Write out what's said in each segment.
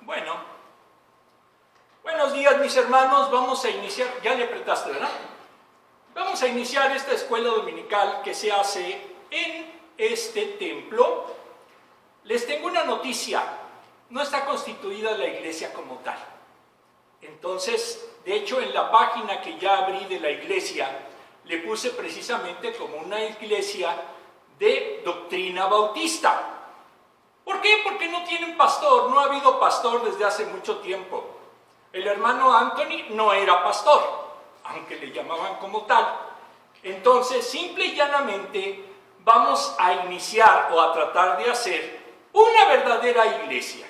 Bueno, buenos días mis hermanos, vamos a iniciar, ya le apretaste, ¿verdad? Vamos a iniciar esta escuela dominical que se hace en este templo. Les tengo una noticia, no está constituida la iglesia como tal. Entonces, de hecho en la página que ya abrí de la iglesia, le puse precisamente como una iglesia de doctrina bautista. ¿Por qué? Porque no tienen pastor, no ha habido pastor desde hace mucho tiempo. El hermano Anthony no era pastor, aunque le llamaban como tal. Entonces, simple y llanamente, vamos a iniciar o a tratar de hacer una verdadera iglesia.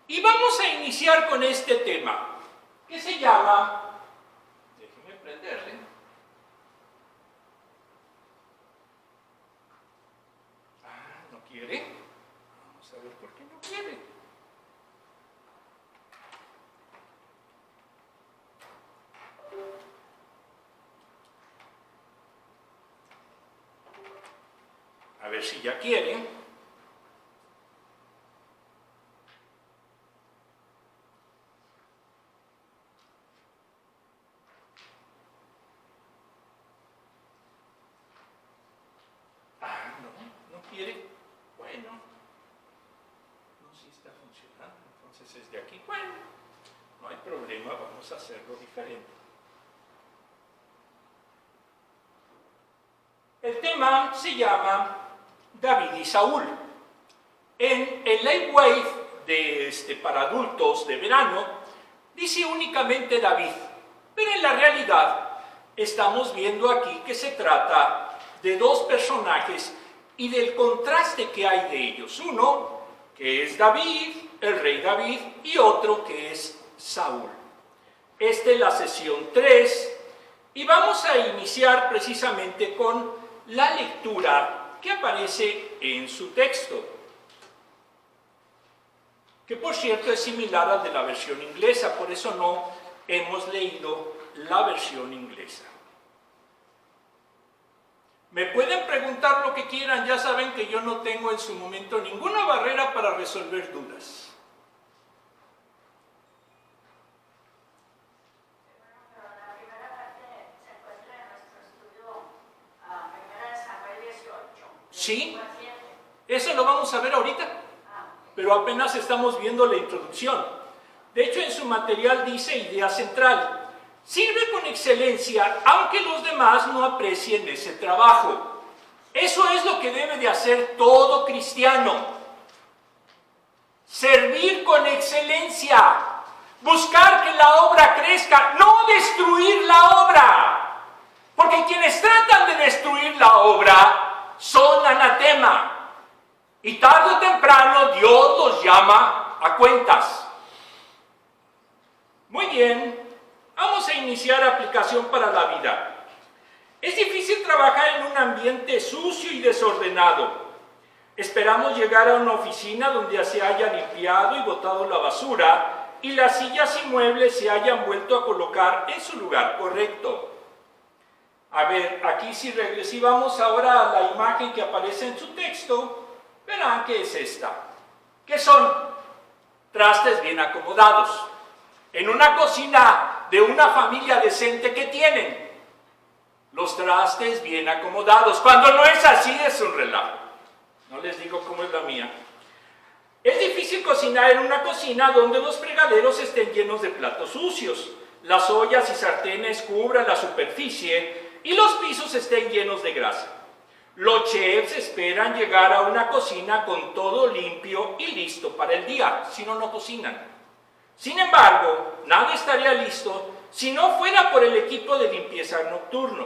Y vamos a iniciar con este tema, que se llama, déjenme prenderle. ¿No quiere? Vamos a ver por qué no quiere. A ver si ya quiere. No quiere. Bueno, no sé si está funcionando, entonces es de aquí. Bueno, no hay problema, vamos a hacerlo diferente. El tema se llama David y Saúl. En el Lightwave para adultos de verano, dice únicamente David, pero en la realidad estamos viendo aquí que se trata de dos personajes y del contraste que hay de ellos. Uno, que es David, el rey David, y otro que es Saúl. Esta es la sesión 3, y vamos a iniciar precisamente con la lectura que aparece en su texto, que por cierto es similar al de la versión inglesa, por eso no hemos leído la versión inglesa. Me pueden preguntar lo que quieran, ya saben que yo no tengo en su momento ninguna barrera para resolver dudas. Pero la primera parte se encuentra en nuestro estudio, primera de Samuel 18. Sí, eso lo vamos a ver ahorita, pero apenas estamos viendo la introducción. De hecho, en su material dice idea central. Sirve con excelencia, aunque los demás no aprecien ese trabajo. Eso es lo que debe de hacer todo cristiano. Servir con excelencia. Buscar que la obra crezca, no destruir la obra. Porque quienes tratan de destruir la obra son anatema. Y tarde o temprano Dios los llama a cuentas. Muy bien. Vamos a iniciar aplicación para la vida. Es difícil trabajar en un ambiente sucio y desordenado. Esperamos llegar a una oficina donde se haya limpiado y botado la basura y las sillas y muebles se hayan vuelto a colocar en su lugar correcto. A ver, aquí si vamos ahora a la imagen que aparece en su texto, verán que es esta. ¿Qué son? Trastes bien acomodados. En una cocina de una familia decente que tienen los trastes bien acomodados. Cuando no es así es un relajo. No les digo cómo es la mía. Es difícil cocinar en una cocina donde los fregaderos estén llenos de platos sucios, las ollas y sartenes cubran la superficie y los pisos estén llenos de grasa. Los chefs esperan llegar a una cocina con todo limpio y listo para el día, si no, no cocinan. Sin embargo, nada estaría listo si no fuera por el equipo de limpieza nocturno.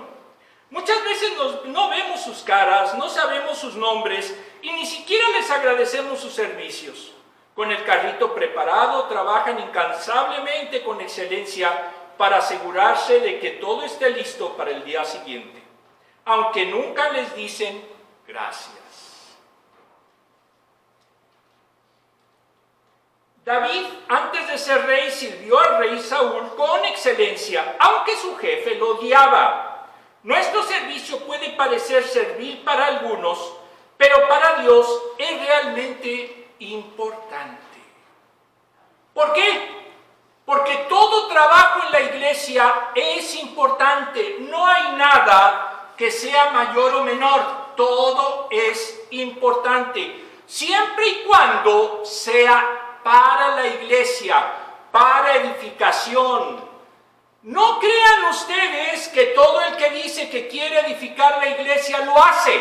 Muchas veces no vemos sus caras, no sabemos sus nombres y ni siquiera les agradecemos sus servicios. Con el carrito preparado, trabajan incansablemente con excelencia para asegurarse de que todo esté listo para el día siguiente, aunque nunca les dicen gracias. David, antes de ser rey, sirvió al rey Saúl con excelencia, aunque su jefe lo odiaba. Nuestro servicio puede parecer servir para algunos, pero para Dios es realmente importante. ¿Por qué? Porque todo trabajo en la iglesia es importante. No hay nada que sea mayor o menor. Todo es importante. Siempre y cuando sea para la iglesia, para edificación. No crean ustedes que todo el que dice que quiere edificar la iglesia lo hace.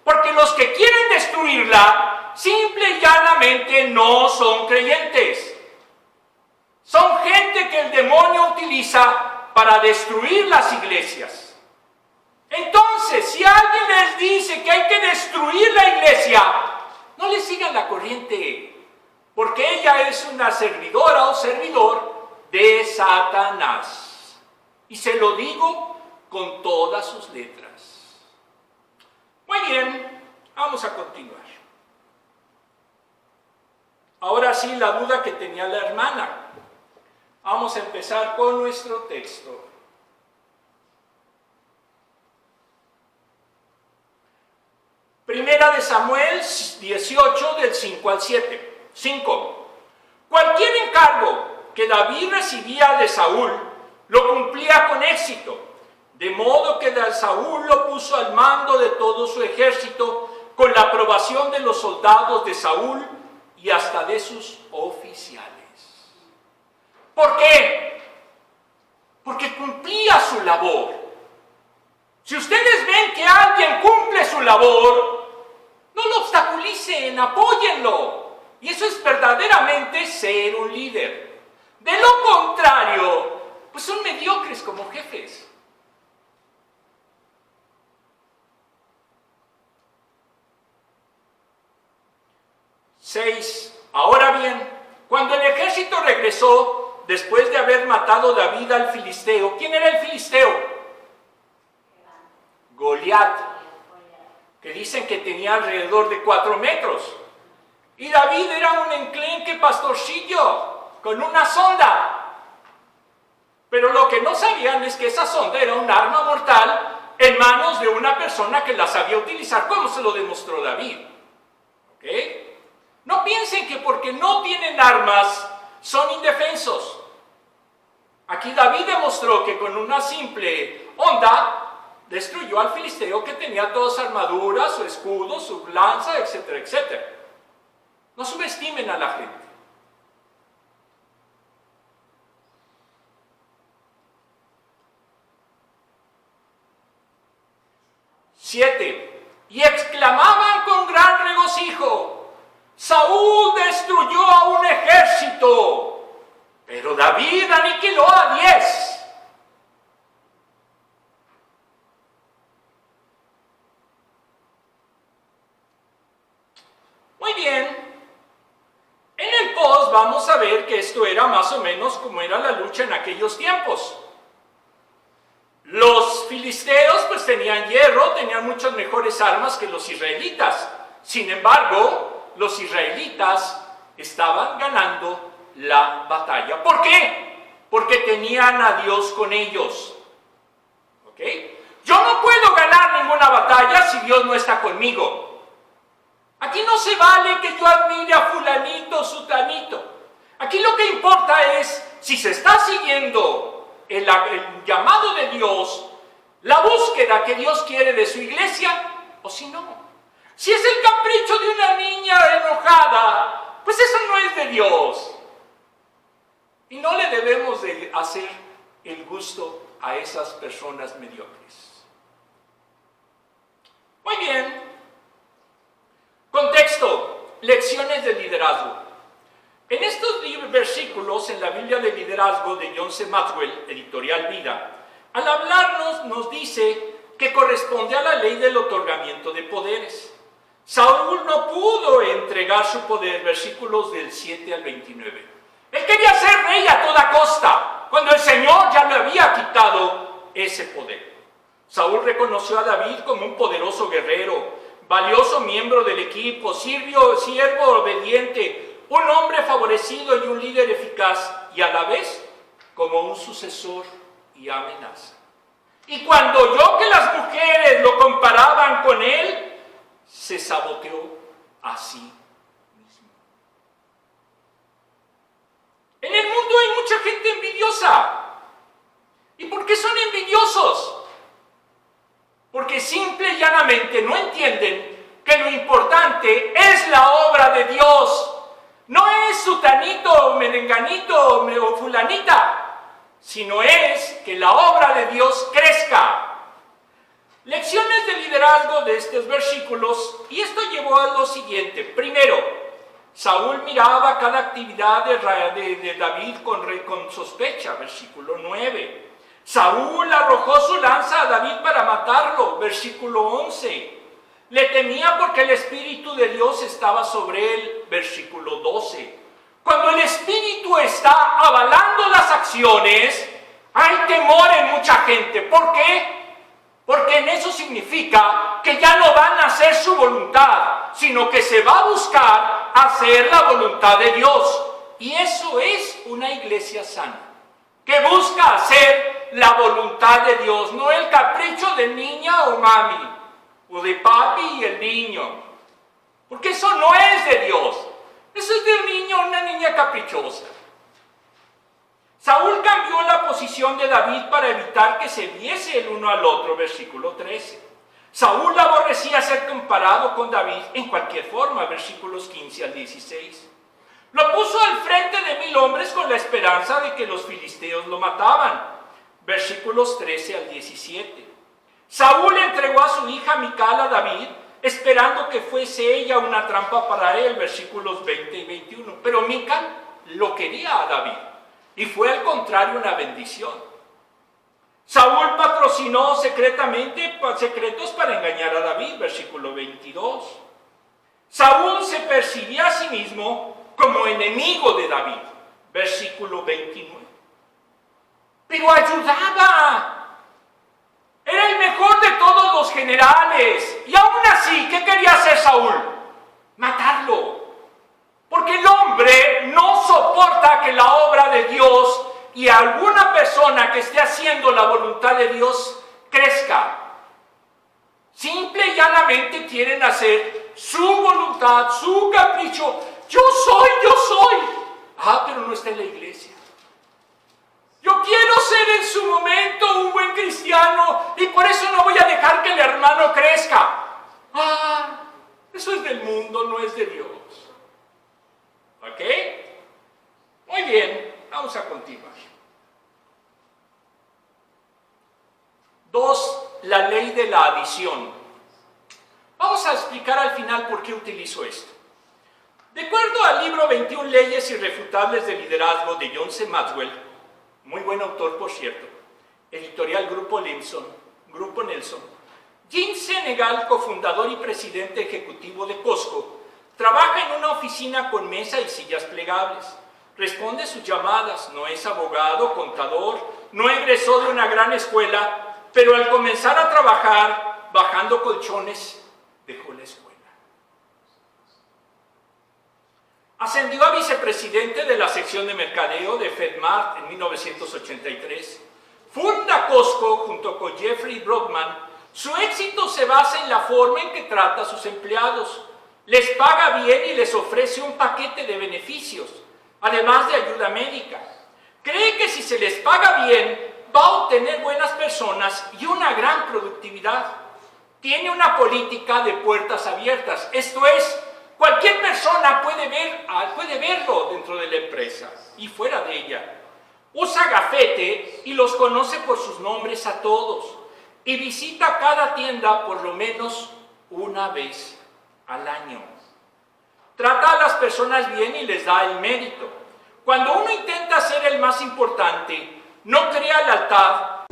Porque los que quieren destruirla, simple y llanamente no son creyentes. Son gente que el demonio utiliza para destruir las iglesias. Entonces, si alguien les dice que hay que destruir la iglesia, no le sigan la corriente, porque ella es una servidora o servidor de Satanás. Y se lo digo con todas sus letras. Muy bien, vamos a continuar. Ahora sí, la duda que tenía la hermana. Vamos a empezar con nuestro texto. Primera de Samuel 18, del 5 al 7. 5. Cualquier encargo que David recibía de Saúl lo cumplía con éxito, de modo que Saúl lo puso al mando de todo su ejército con la aprobación de los soldados de Saúl y hasta de sus oficiales. ¿Por qué? Porque cumplía su labor. Si ustedes ven que alguien cumple su labor, no lo obstaculicen, apóyenlo. Y eso es verdaderamente ser un líder. De lo contrario, pues son mediocres como jefes. Seis. Ahora bien, cuando el ejército regresó, después de haber matado David al filisteo. ¿Quién era el filisteo? Goliat, que dicen que tenía alrededor de 4 metros. Y David era un enclenque pastorcillo, con una sonda. Pero lo que no sabían es que esa sonda era un arma mortal en manos de una persona que la sabía utilizar, como se lo demostró David. ¿Ok? No piensen que porque no tienen armas son indefensos. Aquí David demostró que con una simple onda destruyó al filisteo que tenía toda su armadura, su escudo, su lanza, etcétera, etcétera. No subestimen a la gente. 7. Y exclamaban con gran regocijo: Saúl destruyó a un ejército, pero David aniquiló a 10. Muy bien. En el post vamos a ver que esto era más o menos como era la lucha en aquellos tiempos. Los filisteos pues tenían hierro, tenían muchas mejores armas que los israelitas. Sin embargo, los israelitas estaban ganando la batalla. ¿Por qué? Porque tenían a Dios con ellos. ¿Ok? Yo no puedo ganar ninguna batalla si Dios no está conmigo. Aquí no se vale que yo admire a fulanito, sutanito. Aquí lo que importa es si se está siguiendo el llamado de Dios, la búsqueda que Dios quiere de su iglesia, o si no. Si es el capricho de una niña enojada, pues eso no es de Dios. Y no le debemos de hacer el gusto a esas personas mediocres. Muy bien. Contexto, lecciones de liderazgo. En estos versículos en la Biblia de liderazgo de John C. Maxwell, editorial Vida, al hablarnos nos dice que corresponde a la ley del otorgamiento de poderes. Saúl no pudo entregar su poder, versículos del 7 al 29. Él quería ser rey a toda costa, cuando el Señor ya le había quitado ese poder. Saúl reconoció a David como un poderoso guerrero, valioso miembro del equipo, siervo obediente, un hombre favorecido y un líder eficaz, y a la vez como un sucesor y amenaza. Y cuando oyó que las mujeres lo comparaban con él, se saboteó a sí mismo. sencillamente no entienden que lo importante es la obra de Dios. No es sutanito, merenganito o fulanita, sino es que la obra de Dios crezca. Lecciones de liderazgo de estos versículos, y esto llevó a lo siguiente. Primero, Saúl miraba cada actividad de David con sospecha, versículo 9. Saúl arrojó su lanza a David para matarlo, versículo 11. Le temía porque el Espíritu de Dios estaba sobre él, versículo 12. Cuando el Espíritu está avalando las acciones, hay temor en mucha gente. ¿Por qué? Porque en eso significa que ya no van a hacer su voluntad, sino que se va a buscar hacer la voluntad de Dios. Y eso es una iglesia sana, que busca hacer la voluntad de Dios, no el capricho de niña o mami, o de papi y el niño. Porque eso no es de Dios. Eso es de un niño o una niña caprichosa. Saúl cambió la posición de David para evitar que se viese el uno al otro, versículo 13. Saúl aborrecía ser comparado con David en cualquier forma, versículos 15 al 16. Lo puso al frente de 1000 hombres con la esperanza de que los filisteos lo mataban, versículos 13 al 17. Saúl entregó a su hija Mical a David, esperando que fuese ella una trampa para él, versículos 20 y 21. Pero Mical lo quería a David, y fue al contrario una bendición. Saúl patrocinó secretos para engañar a David, versículo 22. Saúl se percibía a sí mismo como enemigo de David, versículo 29. Pero ayudaba. Era el mejor de todos los generales. Y aún así, ¿qué quería hacer Saúl? Matarlo. Porque el hombre no soporta que la obra de Dios y alguna persona que esté haciendo la voluntad de Dios crezca. Simple y llanamente quieren hacer su voluntad, su capricho. Yo soy. Pero no está en la iglesia. Yo quiero ser en su momento un buen cristiano y por eso no voy a dejar que el hermano crezca. Eso es del mundo, no es de Dios. ¿Ok? Muy bien, vamos a continuar. 2. La ley de la adición. Vamos a explicar al final por qué utilizo esto. De acuerdo al libro 21 Leyes Irrefutables de Liderazgo de John C. Maxwell, muy buen autor por cierto, editorial Grupo Nelson, Jim Senegal, cofundador y presidente ejecutivo de Costco, trabaja en una oficina con mesa y sillas plegables. Responde sus llamadas, no es abogado, contador, no egresó de una gran escuela, pero al comenzar a trabajar bajando colchones, dejó la escuela. Ascendió a vicepresidente de la sección de mercadeo de FedMart en 1983. Funda Costco junto con Jeffrey Brockman. Su éxito se basa en la forma en que trata a sus empleados. Les paga bien y les ofrece un paquete de beneficios, además de ayuda médica. Cree que si se les paga bien, va a obtener buenas personas y una gran productividad. Tiene una política de puertas abiertas, esto es, cualquier persona puede verlo dentro de la empresa y fuera de ella. Usa gafete y los conoce por sus nombres a todos y visita cada tienda por lo menos una vez al año. Trata a las personas bien y les da el mérito. Cuando uno intenta ser el más importante, no crea lealtad.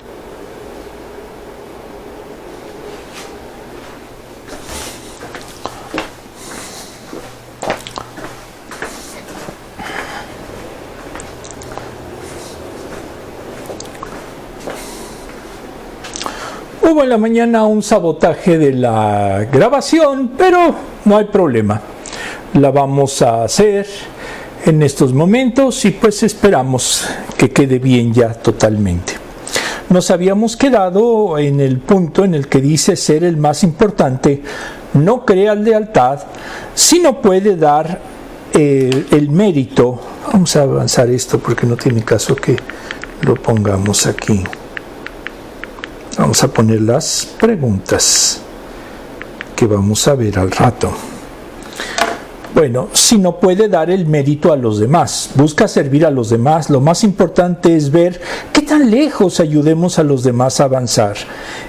Hubo en la mañana un sabotaje de la grabación, pero no hay problema. La vamos a hacer en estos momentos y pues esperamos que quede bien ya totalmente. Nos habíamos quedado en el punto en el que dice ser el más importante, no crea lealtad, si no puede dar el mérito. Vamos a avanzar esto porque no tiene caso que lo pongamos aquí. Vamos a poner las preguntas. que vamos a ver al rato. Bueno, si no puede dar el mérito a los demás, busca servir a los demás, lo más importante es ver qué tan lejos ayudemos a los demás a avanzar.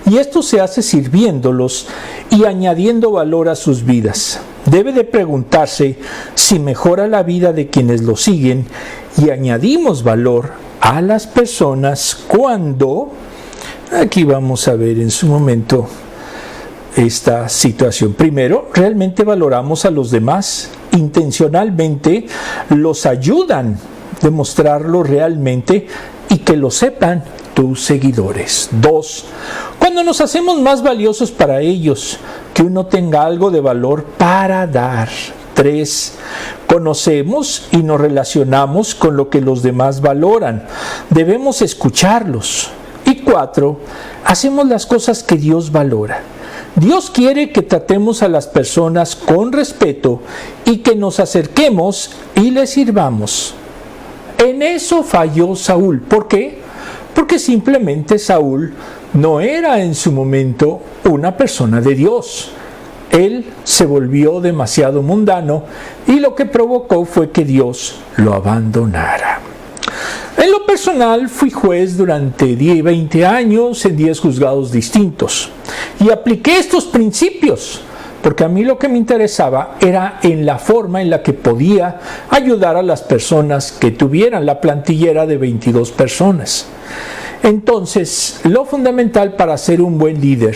Y esto se hace sirviéndolos y añadiendo valor a sus vidas. Debe de preguntarse si mejora la vida de quienes lo siguen y añadimos valor a las personas cuando, aquí vamos a ver en su momento esta situación. Primero, realmente valoramos a los demás, intencionalmente los ayudan, demostrarlo realmente y que lo sepan tus seguidores. 2. Cuando nos hacemos más valiosos para ellos, que uno tenga algo de valor para dar. 3. Conocemos y nos relacionamos con lo que los demás valoran. Debemos escucharlos. Y 4. Hacemos las cosas que Dios valora. Dios quiere que tratemos a las personas con respeto y que nos acerquemos y les sirvamos. En eso falló Saúl. ¿Por qué? Porque simplemente Saúl no era en su momento una persona de Dios. Él se volvió demasiado mundano y lo que provocó fue que Dios lo abandonara. En lo personal, fui juez durante 20 años en 10 juzgados distintos y apliqué estos principios porque a mí lo que me interesaba era en la forma en la que podía ayudar a las personas que tuvieran la plantilla de 22 personas. Entonces, lo fundamental para ser un buen líder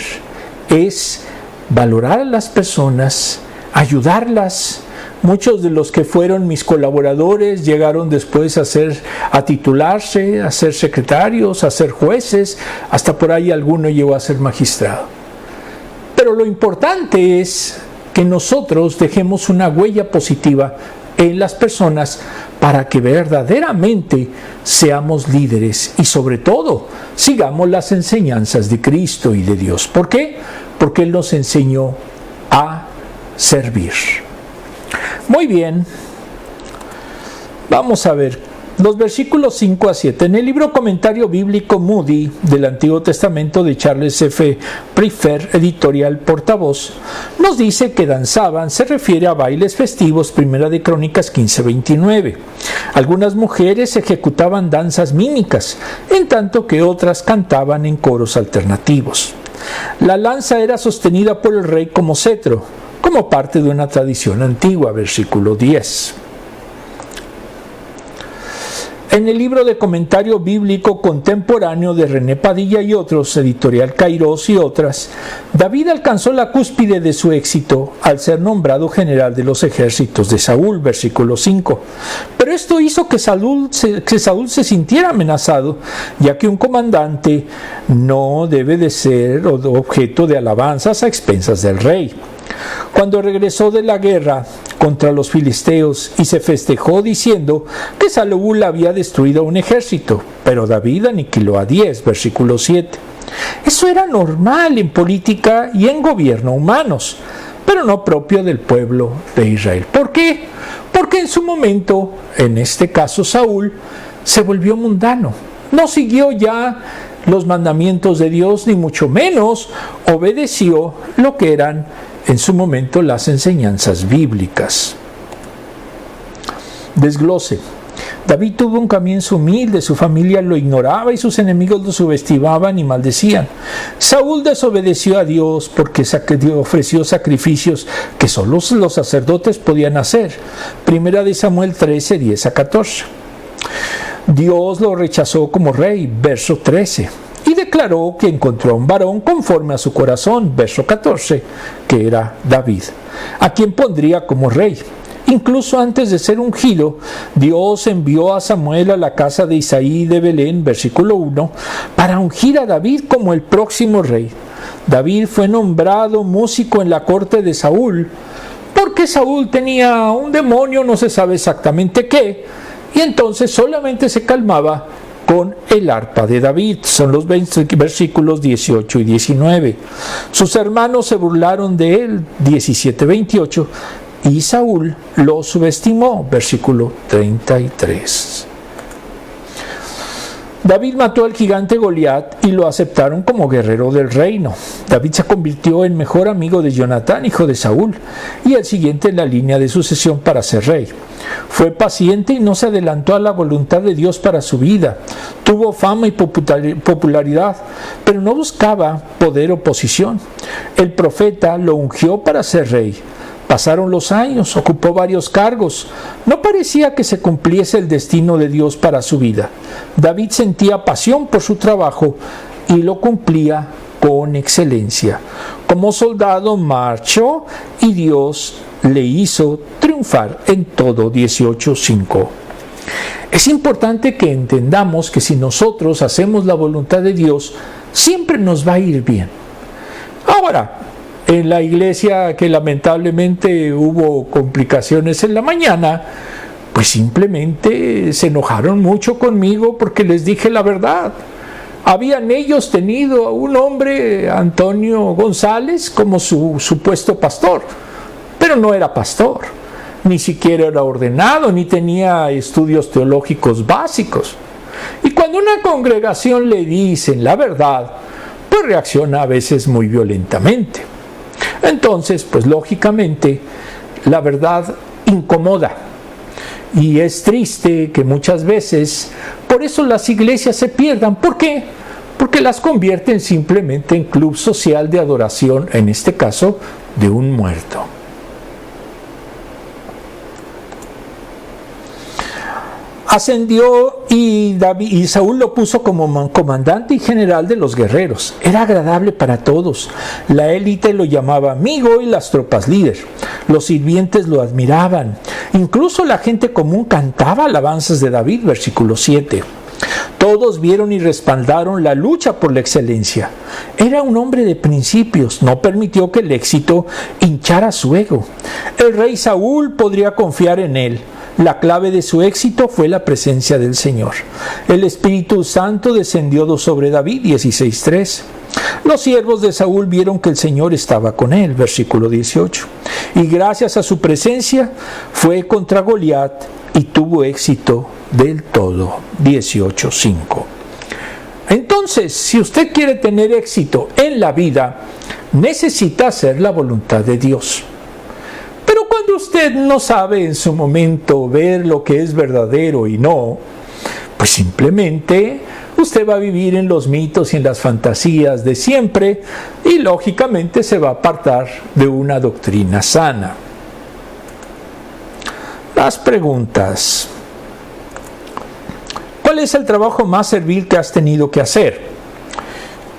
es valorar a las personas, ayudarlas. Muchos de los que fueron mis colaboradores llegaron después a titularse, a ser secretarios, a ser jueces, hasta por ahí alguno llegó a ser magistrado. Pero lo importante es que nosotros dejemos una huella positiva en las personas para que verdaderamente seamos líderes y sobre todo sigamos las enseñanzas de Cristo y de Dios. ¿Por qué? Porque Él nos enseñó a servir. Muy bien, vamos a ver los versículos 5 a 7. En el libro Comentario Bíblico Moody del Antiguo Testamento de Charles F. Pryfer, editorial Portavoz, nos dice que danzaban, se refiere a bailes festivos, Primera de Crónicas 15:29. Algunas mujeres ejecutaban danzas mímicas, en tanto que otras cantaban en coros alternativos. La lanza era sostenida por el rey como cetro, como parte de una tradición antigua, versículo 10. En el libro de Comentario Bíblico Contemporáneo de René Padilla y otros, editorial Kairos y otras, David alcanzó la cúspide de su éxito al ser nombrado general de los ejércitos de Saúl, versículo 5. Pero esto hizo que Saúl se sintiera amenazado, ya que un comandante no debe de ser objeto de alabanzas a expensas del rey. Cuando regresó de la guerra contra los filisteos y se festejó diciendo que Saúl había destruido un ejército, pero David aniquiló a 10, versículo 7. Eso era normal en política y en gobierno humanos, pero no propio del pueblo de Israel. ¿Por qué? Porque en su momento, en este caso Saúl, se volvió mundano. No siguió ya los mandamientos de Dios, ni mucho menos obedeció lo que eran en su momento las enseñanzas bíblicas. Desglose. David tuvo un comienzo humilde, su familia lo ignoraba y sus enemigos lo subestimaban y maldecían. Saúl desobedeció a Dios porque ofreció sacrificios que solo los sacerdotes podían hacer. Primera de Samuel 13, 10 a 14. Dios lo rechazó como rey, verso 13. Y declaró que encontró a un varón conforme a su corazón, verso 14, que era David, a quien pondría como rey. Incluso antes de ser ungido, Dios envió a Samuel a la casa de Isaí de Belén, versículo 1, para ungir a David como el próximo rey. David fue nombrado músico en la corte de Saúl, porque Saúl tenía un demonio, no se sabe exactamente qué, y entonces solamente se calmaba con el arpa de David. Son los versículos 18 y 19. Sus hermanos se burlaron de él, 17-28, y Saúl lo subestimó, versículo 33. David mató al gigante Goliat y lo aceptaron como guerrero del reino. David se convirtió en mejor amigo de Jonatán, hijo de Saúl, y el siguiente en la línea de sucesión para ser rey. Fue paciente y no se adelantó a la voluntad de Dios para su vida. Tuvo fama y popularidad, pero no buscaba poder o posición. El profeta lo ungió para ser rey. Pasaron los años, ocupó varios cargos. No parecía que se cumpliese el destino de Dios para su vida. David sentía pasión por su trabajo y lo cumplía con excelencia. Como soldado marchó y Dios le hizo triunfar en todo. 18:5. Es importante que entendamos que si nosotros hacemos la voluntad de Dios, siempre nos va a ir bien. Ahora, en la iglesia que lamentablemente hubo complicaciones en la mañana, pues simplemente se enojaron mucho conmigo porque les dije la verdad. Habían ellos tenido a un hombre, Antonio González, como su supuesto pastor, pero no era pastor, ni siquiera era ordenado, ni tenía estudios teológicos básicos. Y cuando una congregación le dicen la verdad, pues reacciona a veces muy violentamente. Entonces, pues lógicamente, la verdad incomoda. Y es triste que muchas veces, por eso las iglesias se pierdan. ¿Por qué? Porque las convierten simplemente en club social de adoración, en este caso, de un muerto. Ascendió y Saúl lo puso como comandante y general de los guerreros. Era agradable para todos. La élite lo llamaba amigo y las tropas líder. Los sirvientes lo admiraban. Incluso la gente común cantaba alabanzas de David, versículo 7. Todos vieron y respaldaron la lucha por la excelencia. Era un hombre de principios, no permitió que el éxito hinchara su ego. El rey Saúl podría confiar en él. La clave de su éxito fue la presencia del Señor. El Espíritu Santo descendió sobre David, 16:3. Los siervos de Saúl vieron que el Señor estaba con él, versículo 18. Y gracias a su presencia fue contra Goliat y tuvo éxito del todo, 18:5. Entonces, si usted quiere tener éxito en la vida, necesita hacer la voluntad de Dios. Pero cuando usted no sabe en su momento ver lo que es verdadero y no, pues simplemente usted va a vivir en los mitos y en las fantasías de siempre y lógicamente se va a apartar de una doctrina sana. Las preguntas. ¿Cuál es el trabajo más servil que has tenido que hacer?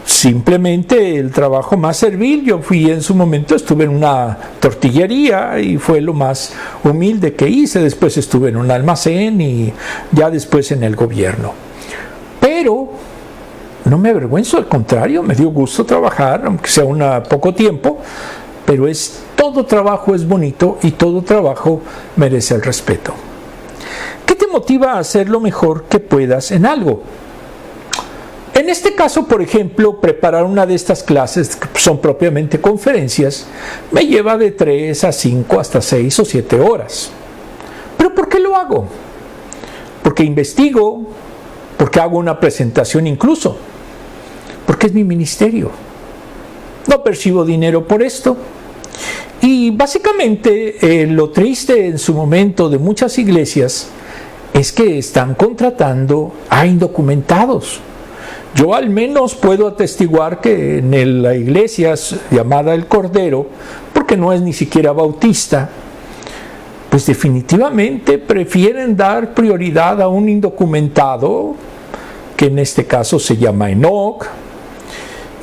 Simplemente el trabajo más servil. Yo fui en su momento, estuve en una tortillería y fue lo más humilde que hice. Después estuve en un almacén y ya después en el gobierno. Pero no me avergüenzo, al contrario, me dio gusto trabajar, aunque sea un poco tiempo, pero todo trabajo es bonito y todo trabajo merece el respeto. ¿Qué te motiva a hacer lo mejor que puedas en algo? En este caso, por ejemplo, preparar una de estas clases, que son propiamente conferencias, me lleva de 3 a 5 hasta 6 o 7 horas. ¿Pero por qué lo hago? Porque investigo, porque hago una presentación incluso, porque es mi ministerio. No percibo dinero por esto. Y básicamente lo triste en su momento de muchas iglesias es que están contratando a indocumentados. Yo al menos puedo atestiguar que en la iglesia llamada El Cordero, porque no es ni siquiera bautista, pues definitivamente prefieren dar prioridad a un indocumentado, que en este caso se llama Enoch,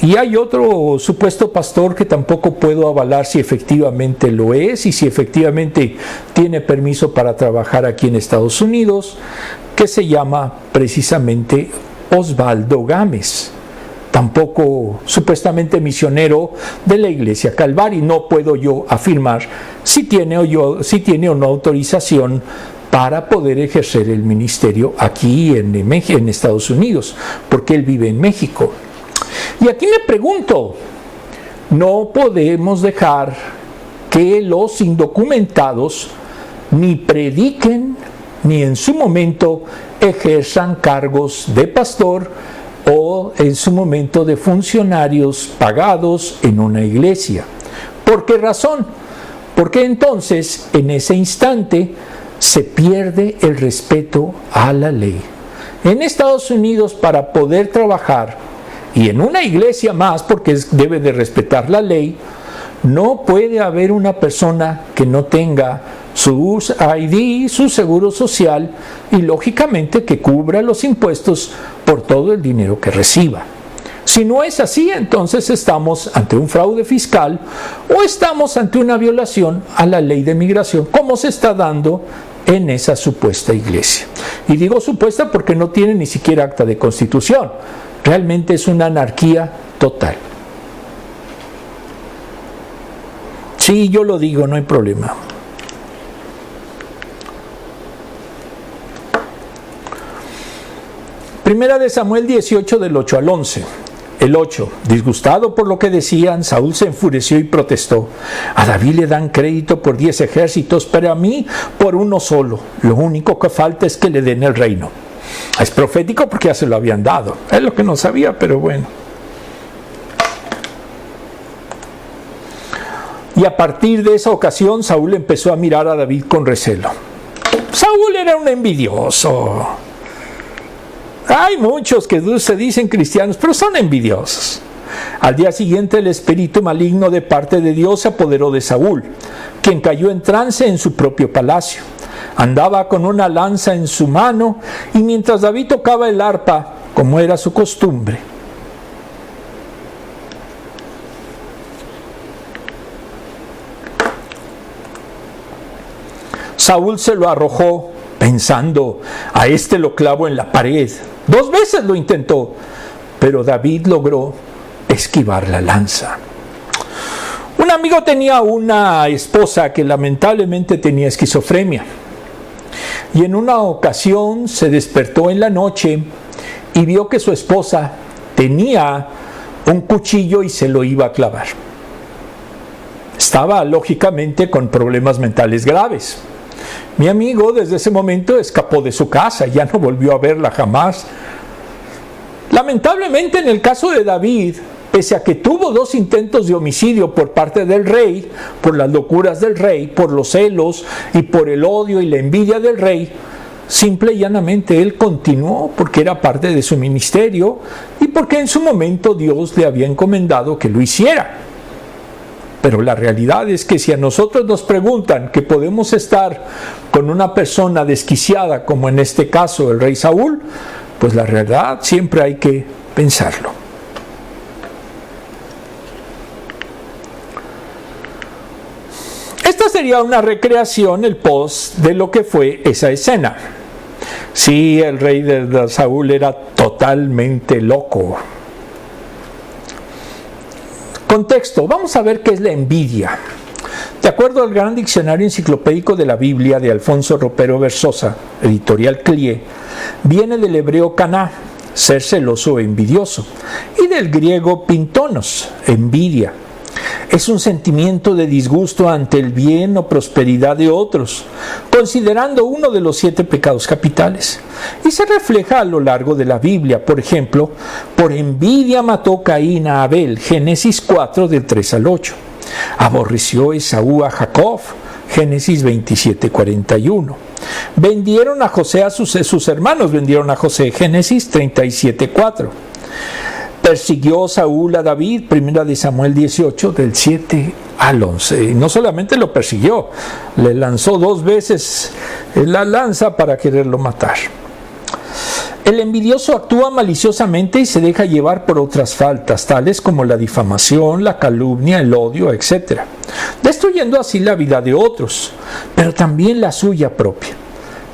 y hay otro supuesto pastor que tampoco puedo avalar si efectivamente lo es y si efectivamente tiene permiso para trabajar aquí en Estados Unidos, que se llama precisamente Osvaldo Gámez, tampoco supuestamente misionero de la iglesia Calvario. No puedo yo afirmar si tiene o no autorización para poder ejercer el ministerio aquí en Estados Unidos, porque él vive en México. Y aquí me pregunto, no podemos dejar que los indocumentados ni prediquen, ni en su momento ejerzan cargos de pastor o en su momento de funcionarios pagados en una iglesia. ¿Por qué razón? Porque entonces, en ese instante, se pierde el respeto a la ley. En Estados Unidos, para poder trabajar, y en una iglesia más, porque debe de respetar la ley, no puede haber una persona que no tenga su ID, su seguro social y lógicamente que cubra los impuestos por todo el dinero que reciba. Si no es así, entonces estamos ante un fraude fiscal o estamos ante una violación a la ley de migración, como se está dando en esa supuesta iglesia. Y digo supuesta porque no tiene ni siquiera acta de constitución. Realmente es una anarquía total. Sí, yo lo digo, no hay problema. Primera de Samuel 18 del 8 al 11. El 8. Disgustado por lo que decían, Saúl se enfureció y protestó. A David le dan crédito por 10 ejércitos, pero a mí por uno solo. Lo único que falta es que le den el reino. Es profético porque ya se lo habían dado. Es lo que no sabía, pero bueno. Y a partir de esa ocasión, Saúl empezó a mirar a David con recelo. Saúl era un envidioso. Hay muchos que se dicen cristianos, pero son envidiosos. Al día siguiente, el espíritu maligno de parte de Dios se apoderó de Saúl, quien cayó en trance en su propio palacio. Andaba con una lanza en su mano y mientras David tocaba el arpa, como era su costumbre, Saúl se lo arrojó pensando, a este lo clavo en la pared. 2 veces lo intentó, pero David logró esquivar la lanza. Un amigo tenía una esposa que lamentablemente tenía esquizofrenia. Y en una ocasión se despertó en la noche y vio que su esposa tenía un cuchillo y se lo iba a clavar. Estaba lógicamente con problemas mentales graves. Mi amigo desde ese momento escapó de su casa, ya no volvió a verla jamás. Lamentablemente en el caso de David, pese a que tuvo 2 intentos de homicidio por parte del rey, por las locuras del rey, por los celos y por el odio y la envidia del rey, simple y llanamente él continuó porque era parte de su ministerio y porque en su momento Dios le había encomendado que lo hiciera. Pero la realidad es que si a nosotros nos preguntan que podemos estar con una persona desquiciada, como en este caso el rey Saúl, pues la realidad siempre hay que pensarlo. Esta sería una recreación, el post de lo que fue esa escena. Sí, el rey de Saúl era totalmente loco. Contexto, vamos a ver qué es la envidia. De acuerdo al gran diccionario enciclopédico de la Biblia de Alfonso Ropero Versosa, editorial CLIE, viene del hebreo caná, ser celoso o envidioso, y del griego pintonos, envidia. Es un sentimiento de disgusto ante el bien o prosperidad de otros, considerando uno de los 7 pecados capitales. Y se refleja a lo largo de la Biblia. Por ejemplo, por envidia mató Caín a Abel, Génesis 4 del 3 al 8. Aborreció Esaú a Jacob, Génesis 27, 41. Vendieron a José a sus hermanos, vendieron a José, Génesis 37, 4. Persiguió Saúl a David, primera de Samuel 18, del 7 al 11. Y no solamente lo persiguió, le lanzó 2 veces la lanza para quererlo matar. El envidioso actúa maliciosamente y se deja llevar por otras faltas, tales como la difamación, la calumnia, el odio, etc., destruyendo así la vida de otros, pero también la suya propia.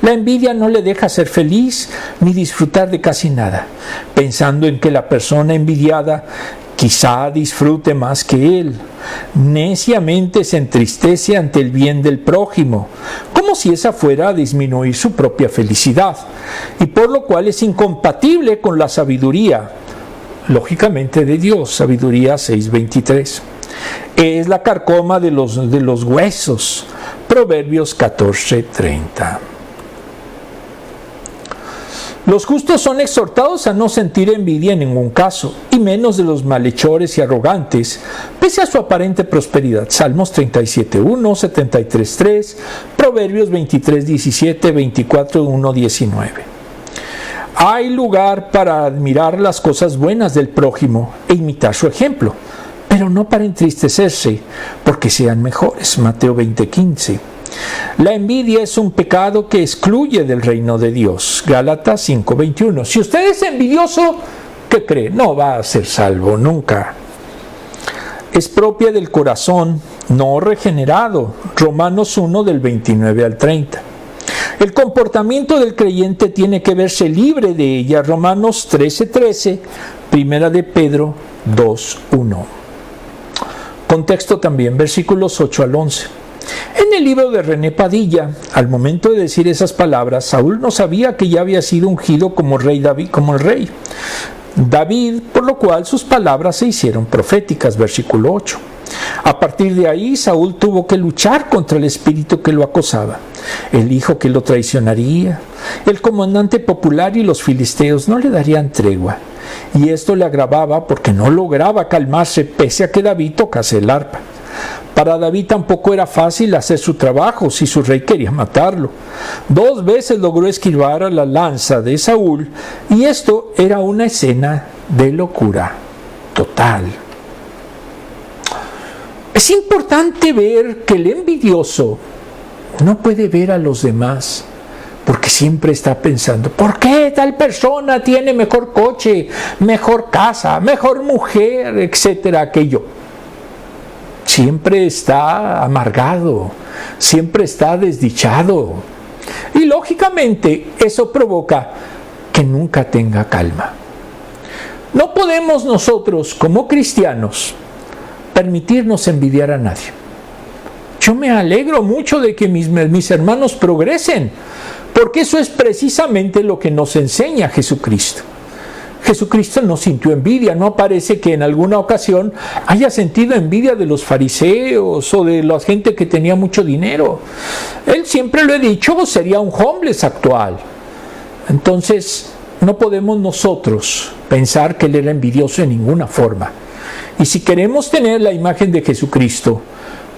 La envidia no le deja ser feliz ni disfrutar de casi nada, pensando en que la persona envidiada quizá disfrute más que él. Neciamente se entristece ante el bien del prójimo, como si esa fuera a disminuir su propia felicidad, y por lo cual es incompatible con la sabiduría, lógicamente de Dios, sabiduría 6:23. Es la carcoma de los huesos, Proverbios 14:30. Los justos son exhortados a no sentir envidia en ningún caso, y menos de los malhechores y arrogantes, pese a su aparente prosperidad. Salmos 37.1, 73.3, Proverbios 23.17, 24.1, 19. Hay lugar para admirar las cosas buenas del prójimo e imitar su ejemplo, pero no para entristecerse porque sean mejores. Mateo 20.15. La envidia es un pecado que excluye del reino de Dios. Gálatas 5:21. Si usted es envidioso, ¿qué cree? No va a ser salvo nunca. Es propia del corazón no regenerado. Romanos 1 del 29 al 30. El comportamiento del creyente tiene que verse libre de ella. Romanos 13:13, Primera de Pedro 2:1. Contexto también, versículos 8 al 11. En el libro de René Padilla, al momento de decir esas palabras, Saúl no sabía que ya había sido ungido como rey David, como el rey David, por lo cual sus palabras se hicieron proféticas, versículo 8. A partir de ahí, Saúl tuvo que luchar contra el espíritu que lo acosaba, el hijo que lo traicionaría, el comandante popular y los filisteos no le darían tregua. Y esto le agravaba porque no lograba calmarse pese a que David tocase el arpa. Para David tampoco era fácil hacer su trabajo si su rey quería matarlo. 2 veces logró esquivar a la lanza de Saúl y esto era una escena de locura total. Es importante ver que el envidioso no puede ver a los demás porque siempre está pensando, ¿por qué tal persona tiene mejor coche, mejor casa, mejor mujer, etcétera, aquello? Siempre está amargado, siempre está desdichado. Y lógicamente eso provoca que nunca tenga calma. No podemos nosotros, como cristianos, permitirnos envidiar a nadie. Yo me alegro mucho de que mis hermanos progresen, porque eso es precisamente lo que nos enseña Jesucristo. Jesucristo no sintió envidia, no parece que en alguna ocasión haya sentido envidia de los fariseos o de la gente que tenía mucho dinero. Él, siempre lo he dicho, sería un homeless actual. Entonces, no podemos nosotros pensar que él era envidioso en ninguna forma. Y si queremos tener la imagen de Jesucristo,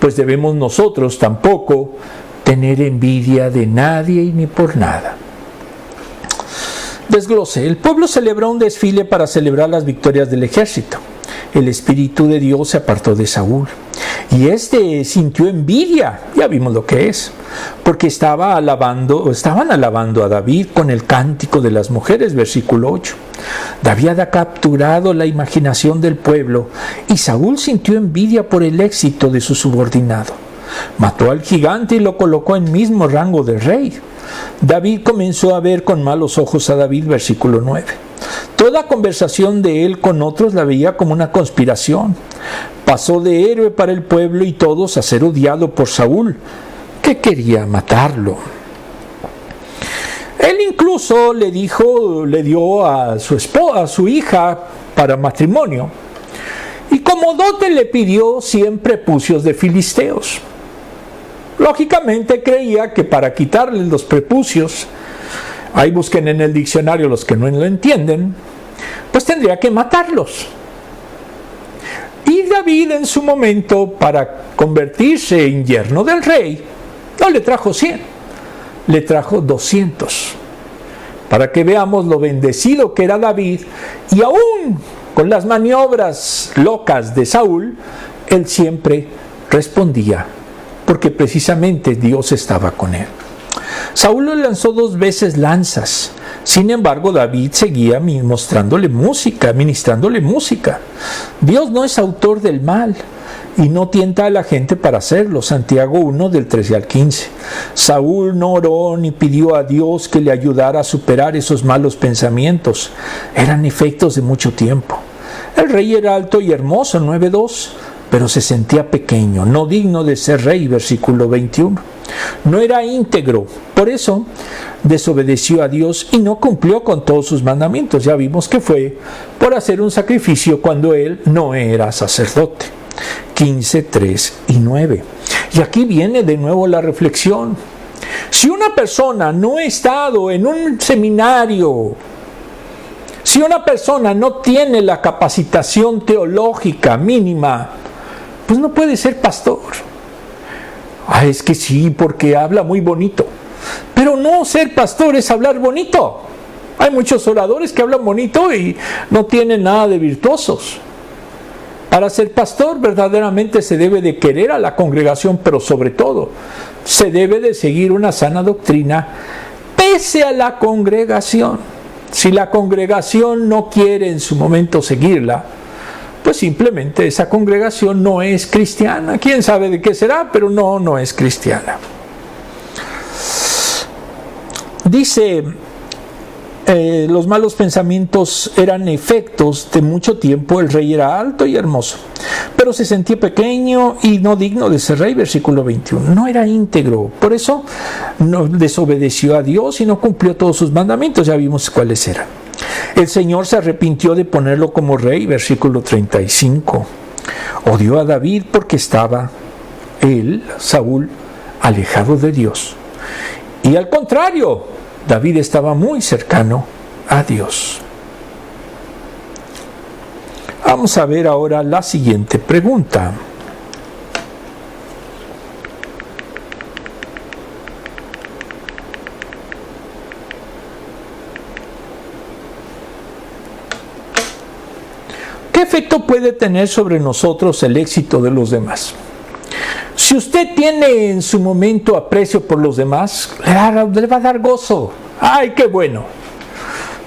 pues debemos nosotros tampoco tener envidia de nadie y ni por nada. Desglose. El pueblo celebró un desfile para celebrar las victorias del ejército. El Espíritu de Dios se apartó de Saúl. Y este sintió envidia, ya vimos lo que es, porque estaban alabando a David con el cántico de las mujeres, versículo 8. David había capturado la imaginación del pueblo y Saúl sintió envidia por el éxito de su subordinado. Mató al gigante y lo colocó en mismo rango de rey. David comenzó a ver con malos ojos a David, versículo 9. Toda conversación de él con otros la veía como una conspiración. Pasó de héroe para el pueblo y todos a ser odiado por Saúl, que quería matarlo. Él incluso le dio a su hija para matrimonio. Y como dote le pidió 100 prepucios de filisteos. Lógicamente creía que para quitarle los prepucios, ahí busquen en el diccionario los que no lo entienden, pues tendría que matarlos. Y David en su momento, para convertirse en yerno del rey, no le trajo 100, le trajo 200. Para que veamos lo bendecido que era David, y aún con las maniobras locas de Saúl, él siempre respondía, porque precisamente Dios estaba con él. Saúl le lanzó 2 veces lanzas. Sin embargo, David seguía ministrándole música. Dios no es autor del mal y no tienta a la gente para hacerlo. Santiago 1 del 13 al 15. Saúl no oró ni pidió a Dios que le ayudara a superar esos malos pensamientos. Eran efectos de mucho tiempo. El rey era alto y hermoso, 9:2. Pero se sentía pequeño, no digno de ser rey, versículo 21. No era íntegro, por eso desobedeció a Dios y no cumplió con todos sus mandamientos. Ya vimos que fue por hacer un sacrificio cuando él no era sacerdote. 15, 3 y 9. Y aquí viene de nuevo la reflexión. Si una persona no ha estado en un seminario, si una persona no tiene la capacitación teológica mínima, pues no puede ser pastor. Es que sí, porque habla muy bonito. Pero no ser pastor es hablar bonito. Hay muchos oradores que hablan bonito y no tienen nada de virtuosos. Para ser pastor verdaderamente se debe de querer a la congregación, pero sobre todo se debe de seguir una sana doctrina pese a la congregación. Si la congregación no quiere en su momento seguirla, pues simplemente esa congregación no es cristiana. ¿Quién sabe de qué será? Pero no es cristiana. Dice, los malos pensamientos eran efectos de mucho tiempo. El rey era alto y hermoso, pero se sentía pequeño y no digno de ser rey, versículo 21. No era íntegro, por eso no desobedeció a Dios y no cumplió todos sus mandamientos. Ya vimos cuáles eran. El Señor se arrepintió de ponerlo como rey, versículo 35. Odió a David porque estaba él, Saúl, alejado de Dios. Y al contrario, David estaba muy cercano a Dios. Vamos a ver ahora la siguiente pregunta. ¿Qué efecto puede tener sobre nosotros el éxito de los demás? Si usted tiene en su momento aprecio por los demás, le va a dar gozo. ¡Ay, qué bueno!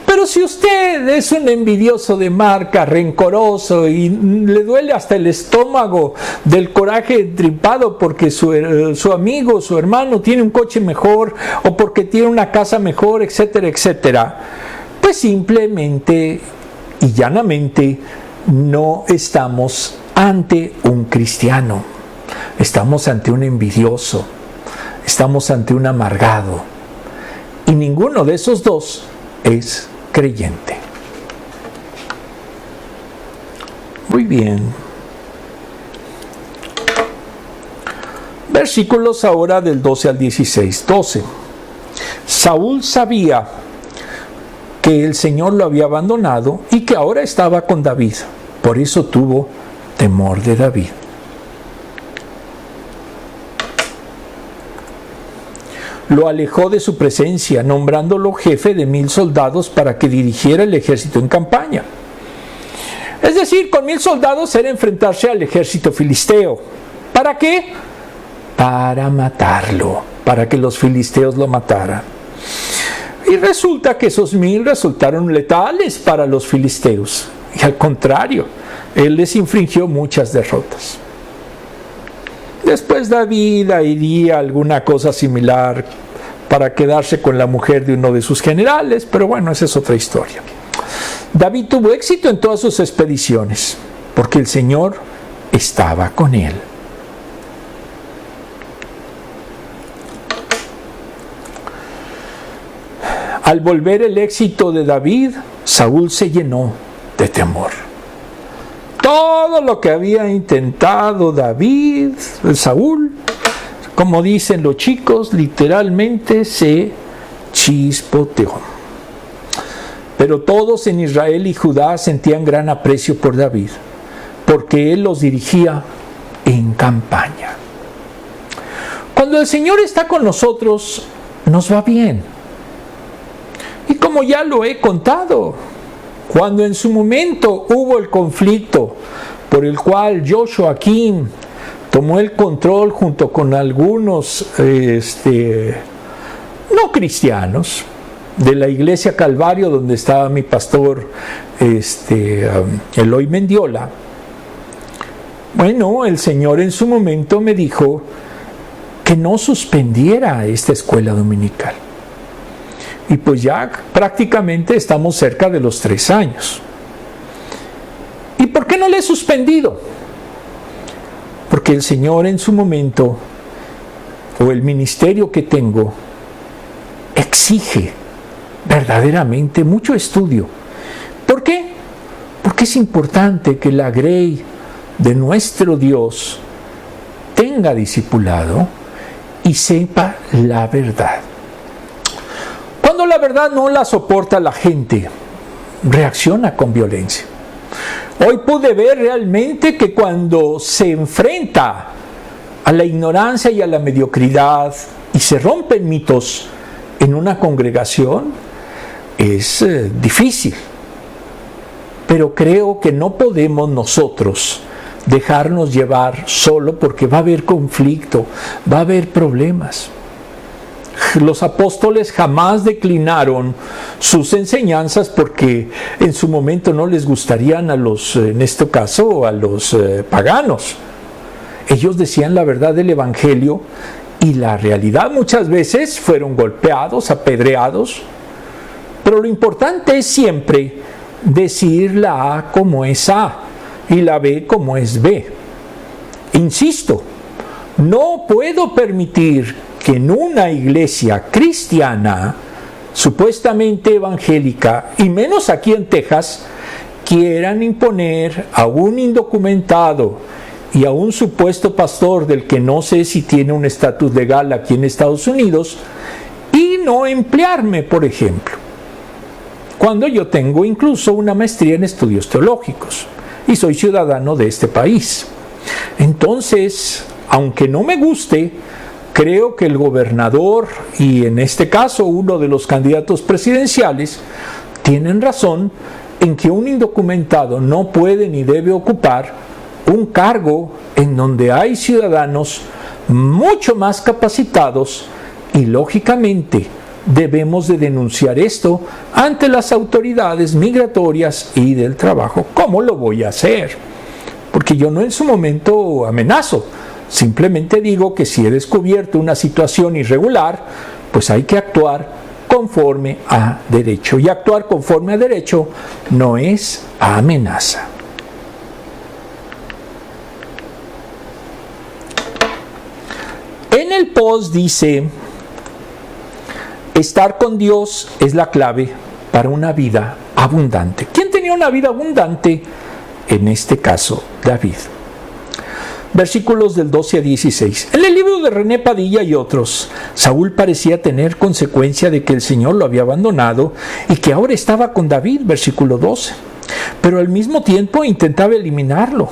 Pero si usted es un envidioso de marca, rencoroso y le duele hasta el estómago del coraje entripado porque su amigo, su hermano tiene un coche mejor o porque tiene una casa mejor, etcétera, etcétera, pues simplemente y llanamente no estamos ante un cristiano. Estamos ante un envidioso, estamos ante un amargado, y ninguno de esos dos es creyente. Muy bien. Versículos ahora del 12 al 16. 12. Saúl sabía que el Señor lo había abandonado y que ahora estaba con David. Por eso tuvo temor de David. Lo alejó de su presencia, nombrándolo jefe de 1000 soldados para que dirigiera el ejército en campaña. Es decir, con 1000 soldados era enfrentarse al ejército filisteo. ¿Para qué? Para matarlo, para que los filisteos lo mataran. Y resulta que esos 1000 resultaron letales para los filisteos. Y al contrario, él les infligió muchas derrotas. Después David haría alguna cosa similar para quedarse con la mujer de uno de sus generales, pero bueno, esa es otra historia. David tuvo éxito en todas sus expediciones, porque el Señor estaba con él. Al volver el éxito de David, Saúl se llenó de temor. Todo lo que había intentado David, Saúl, como dicen los chicos, literalmente se chispoteó. Pero todos en Israel y Judá sentían gran aprecio por David, porque él los dirigía en campaña. Cuando el Señor está con nosotros, nos va bien. Y como ya lo he contado, cuando en su momento hubo el conflicto por el cual Joaquín tomó el control junto con algunos no cristianos de la iglesia Calvario, donde estaba mi pastor Eloy Mendiola, bueno, el Señor en su momento me dijo que no suspendiera esta escuela dominical. Y pues ya prácticamente estamos cerca de los 3 años. ¿Y por qué no le he suspendido? Porque el Señor en su momento, o el ministerio que tengo, exige verdaderamente mucho estudio. ¿Por qué? Porque es importante que la grey de nuestro Dios tenga discipulado y sepa la verdad. Cuando la verdad no la soporta la gente, reacciona con violencia. Hoy pude ver realmente que cuando se enfrenta a la ignorancia y a la mediocridad y se rompen mitos en una congregación, es difícil. Pero creo que no podemos nosotros dejarnos llevar solo porque va a haber conflicto, va a haber problemas. Los apóstoles jamás declinaron sus enseñanzas porque en su momento no les gustarían a los, en este caso, a los paganos. Ellos decían la verdad del evangelio y la realidad muchas veces fueron golpeados, apedreados, pero lo importante es siempre decir la A como es A y la B como es B. Insisto, no puedo permitir que en una iglesia cristiana, supuestamente evangélica, y menos aquí en Texas, quieran imponer a un indocumentado y a un supuesto pastor del que no sé si tiene un estatus legal aquí en Estados Unidos, y no emplearme, por ejemplo, cuando yo tengo incluso una maestría en estudios teológicos y soy ciudadano de este país. Entonces, aunque no me guste, creo que el gobernador y en este caso uno de los candidatos presidenciales tienen razón en que un indocumentado no puede ni debe ocupar un cargo en donde hay ciudadanos mucho más capacitados y lógicamente debemos de denunciar esto ante las autoridades migratorias y del trabajo. ¿Cómo lo voy a hacer? Porque yo no en su momento amenazo. Simplemente digo que si he descubierto una situación irregular, pues hay que actuar conforme a derecho. Y actuar conforme a derecho no es amenaza. En el post dice, estar con Dios es la clave para una vida abundante. ¿Quién tenía una vida abundante? En este caso, David. Versículos del 12 a 16. En el libro de René Padilla y otros, Saúl parecía tener consecuencia de que el Señor lo había abandonado y que ahora estaba con David, versículo 12. Pero al mismo tiempo intentaba eliminarlo.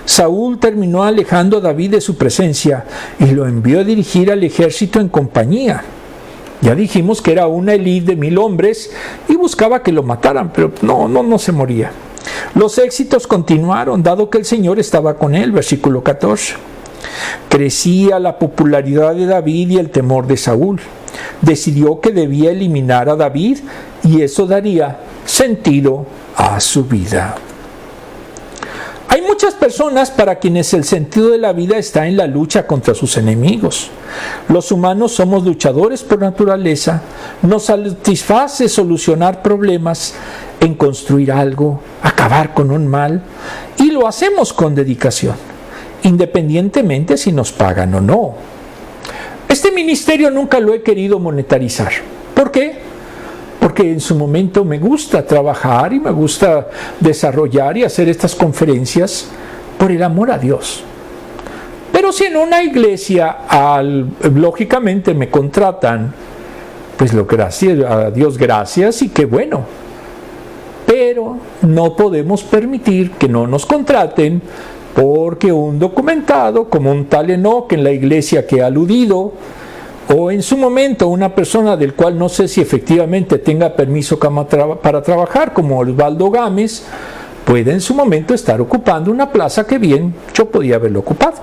Saúl terminó alejando a David de su presencia y lo envió a dirigir al ejército en compañía. Ya dijimos que era una élite de 1000 hombres y buscaba que lo mataran, pero no se moría. Los éxitos continuaron, dado que el Señor estaba con él, versículo 14. Crecía la popularidad de David y el temor de Saúl. Decidió que debía eliminar a David y eso daría sentido a su vida. Hay muchas personas para quienes el sentido de la vida está en la lucha contra sus enemigos. Los humanos somos luchadores por naturaleza. Nos satisface solucionar problemas, en construir algo, acabar con un mal, y lo hacemos con dedicación, independientemente si nos pagan o no. Este ministerio nunca lo he querido monetarizar. ¿Por qué? Porque en su momento me gusta trabajar y me gusta desarrollar y hacer estas conferencias por el amor a Dios. Pero si en una iglesia lógicamente me contratan, pues gracias a Dios gracias y qué bueno. Pero no podemos permitir que no nos contraten porque un documentado como un tal Enoc en la iglesia que ha aludido, o en su momento una persona del cual no sé si efectivamente tenga permiso para trabajar, como Osvaldo Gámez, puede en su momento estar ocupando una plaza que bien yo podía haberlo ocupado.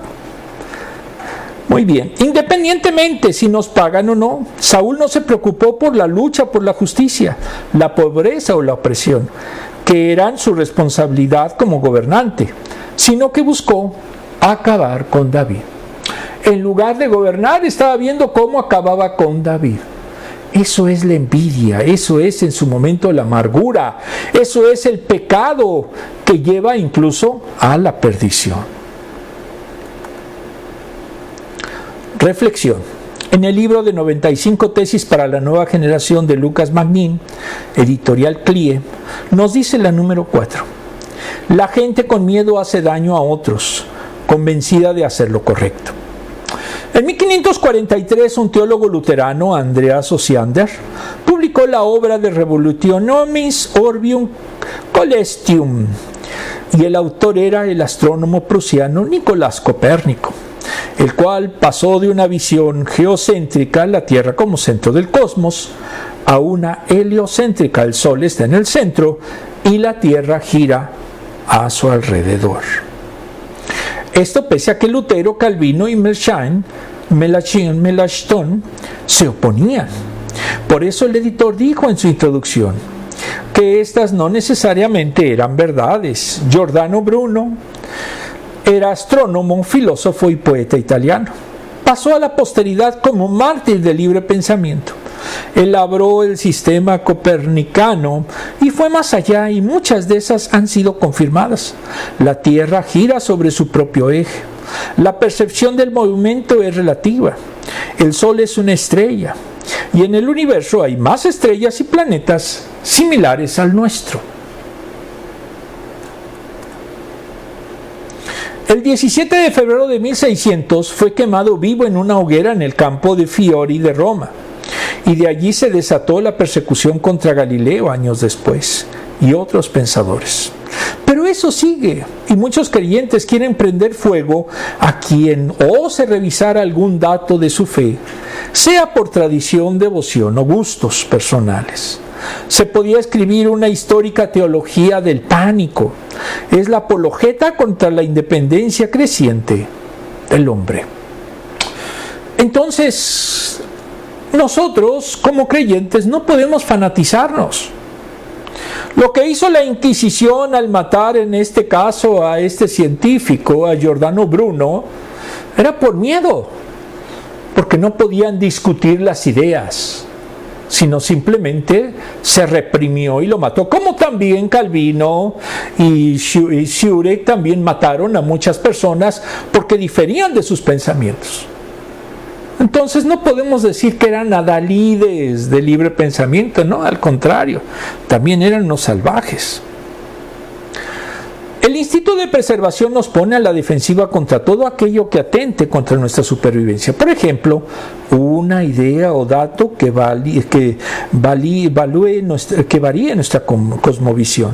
Muy bien, independientemente si nos pagan o no, Saúl no se preocupó por la lucha por la justicia, la pobreza o la opresión, que eran su responsabilidad como gobernante, sino que buscó acabar con David. En lugar de gobernar, estaba viendo cómo acababa con David. Eso es la envidia, eso es en su momento la amargura, eso es el pecado que lleva incluso a la perdición. Reflexión. En el libro de 95 tesis para la nueva generación de Lucas Magnin, editorial CLIE, nos dice la número 4. La gente con miedo hace daño a otros, convencida de hacer lo correcto. En 1543, un teólogo luterano, Andreas Osiander, publicó la obra de Revolutionis Orbium Coelestium, y el autor era el astrónomo prusiano Nicolás Copérnico, el cual pasó de una visión geocéntrica, la Tierra como centro del cosmos, a una heliocéntrica, el Sol está en el centro y la Tierra gira a su alrededor. Esto pese a que Lutero, Calvino y Melanchthon se oponían. Por eso el editor dijo en su introducción que estas no necesariamente eran verdades. Giordano Bruno era astrónomo, filósofo y poeta italiano. Pasó a la posteridad como mártir del libre pensamiento. Elaboró el sistema copernicano y fue más allá, y muchas de esas han sido confirmadas. La Tierra gira sobre su propio eje. La percepción del movimiento es relativa. El Sol es una estrella y en el universo hay más estrellas y planetas similares al nuestro. El 17 de febrero de 1600 fue quemado vivo en una hoguera en el campo de Fiori de Roma, y de allí se desató la persecución contra Galileo años después y otros pensadores. Pero eso sigue, y muchos creyentes quieren prender fuego a quien ose revisar algún dato de su fe, sea por tradición, devoción o gustos personales. Se podía escribir una histórica teología del pánico. Es la apologeta contra la independencia creciente del hombre. Entonces, nosotros como creyentes no podemos fanatizarnos. Lo que hizo la Inquisición al matar en este caso a este científico, a Giordano Bruno, era por miedo, porque no podían discutir las ideas, sino simplemente se reprimió y lo mató, como también Calvino y Schurek también mataron a muchas personas porque diferían de sus pensamientos. Entonces no podemos decir que eran adalides de libre pensamiento, no, al contrario, también eran unos salvajes. El instinto de preservación nos pone a la defensiva contra todo aquello que atente contra nuestra supervivencia. Por ejemplo, una idea o dato que varíe nuestra cosmovisión.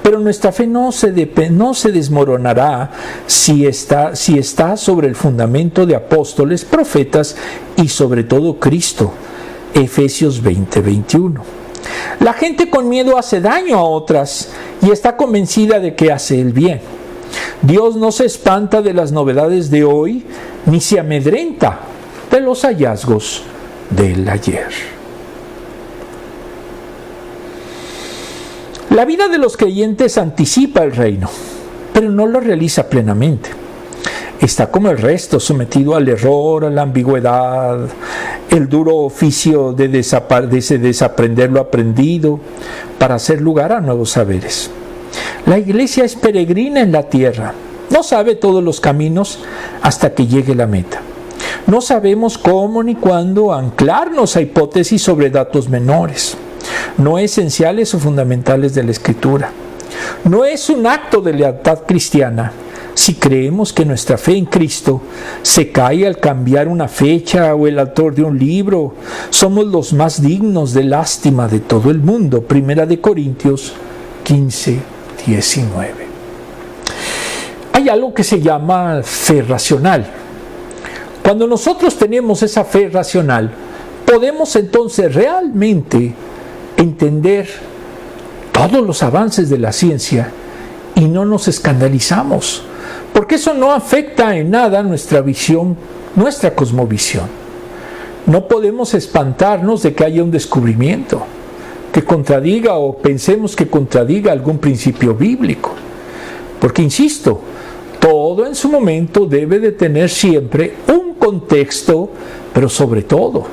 Pero nuestra fe no se desmoronará si está sobre el fundamento de apóstoles, profetas y sobre todo Cristo. Efesios 20:21. La gente con miedo hace daño a otras y está convencida de que hace el bien. Dios no se espanta de las novedades de hoy ni se amedrenta de los hallazgos del ayer. La vida de los creyentes anticipa el reino, pero no lo realiza plenamente. Está como el resto, sometido al error, a la ambigüedad, el duro oficio de desaprender lo aprendido para hacer lugar a nuevos saberes. La iglesia es peregrina en la tierra, no sabe todos los caminos hasta que llegue la meta. No sabemos cómo ni cuándo anclarnos a hipótesis sobre datos menores, no esenciales o fundamentales de la Escritura. No es un acto de lealtad cristiana si creemos que nuestra fe en Cristo se cae al cambiar una fecha o el autor de un libro. Somos los más dignos de lástima de todo el mundo. 1 Corintios 15:19. Hay algo que se llama fe racional. Cuando nosotros tenemos esa fe racional, podemos entonces realmente entender todos los avances de la ciencia y no nos escandalizamos, porque eso no afecta en nada nuestra visión, nuestra cosmovisión. No podemos espantarnos de que haya un descubrimiento que contradiga o pensemos que contradiga algún principio bíblico, porque insisto, todo en su momento debe de tener siempre un contexto, pero sobre todo